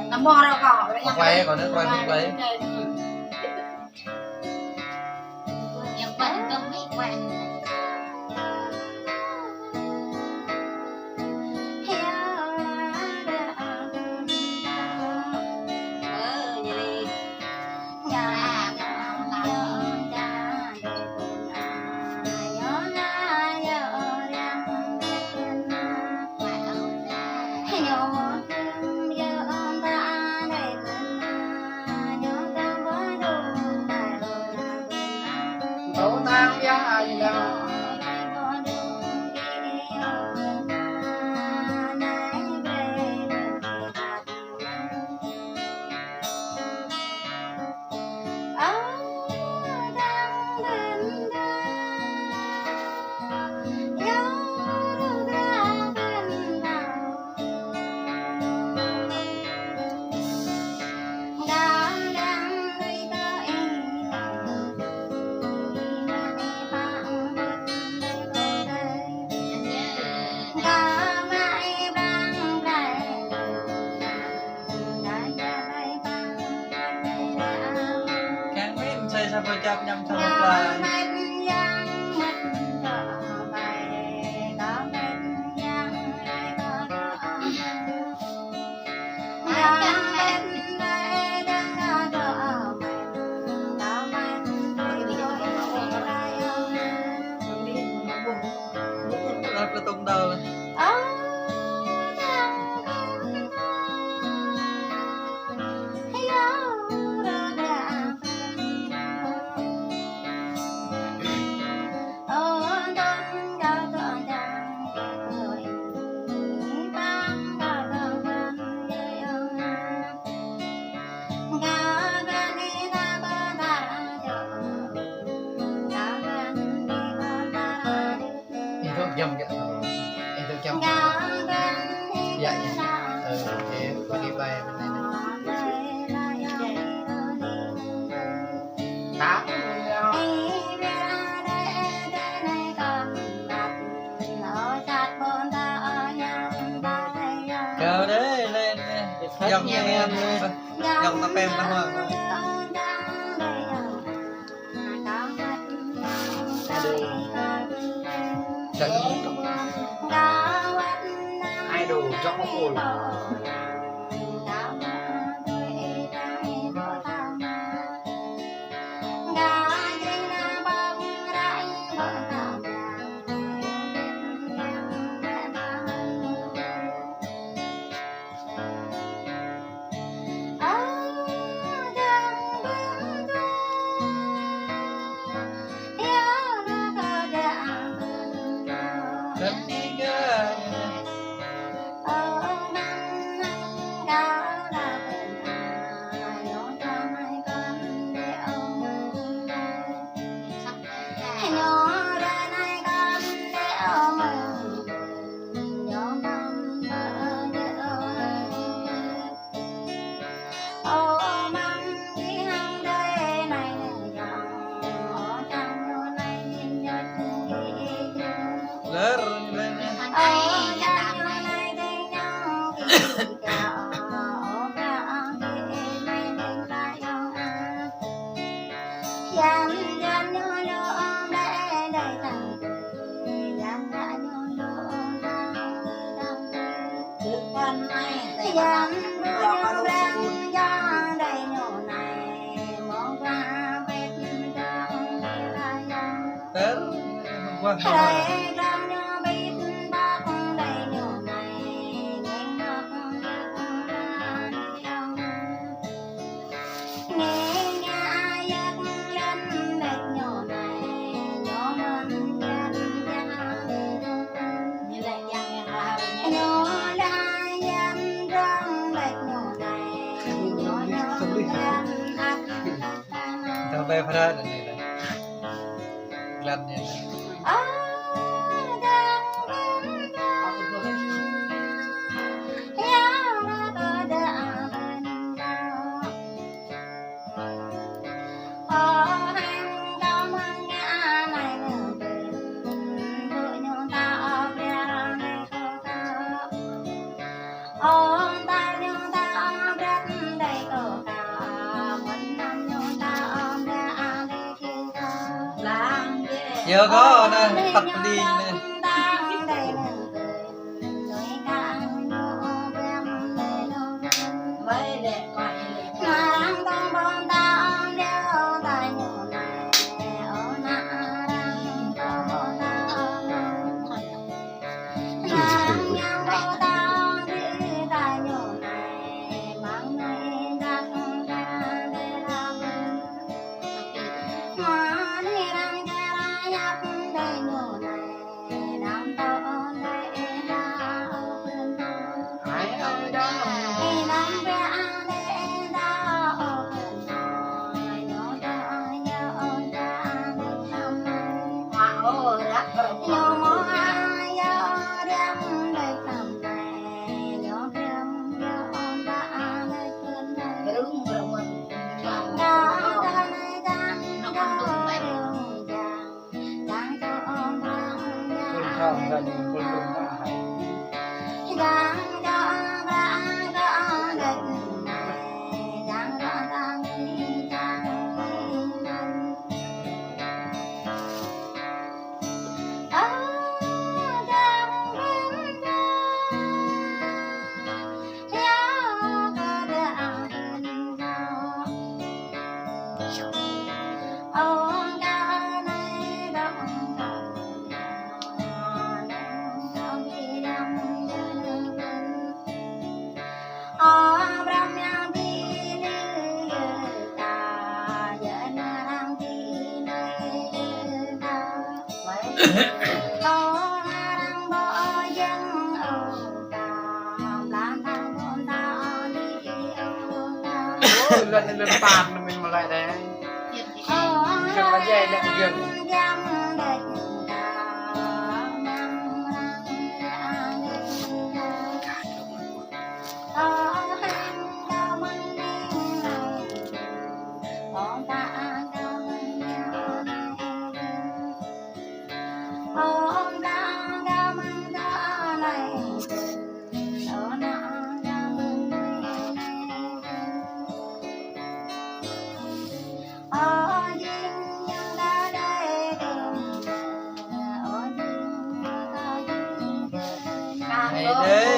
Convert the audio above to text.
nó mò ra cỏ quay còn nữa quay không lấyยังเปิ้ลก็ไม่แกว่งđấu tang giá gì đâuประจับยำทะเลปลาเรากระตุ้งเดาเลยdòng vậy em tôi trong dạ ok có đi bay bên này tám chờ đấy lên dòng nha em dòng tập em đã hoàng idol trong một ồn sampai pada ini kelihatannya giờ có nè thật đi nè Vậy để gọi không ra những con đường mà lên bàn mình mà lại đấy gần là dây lại gần đây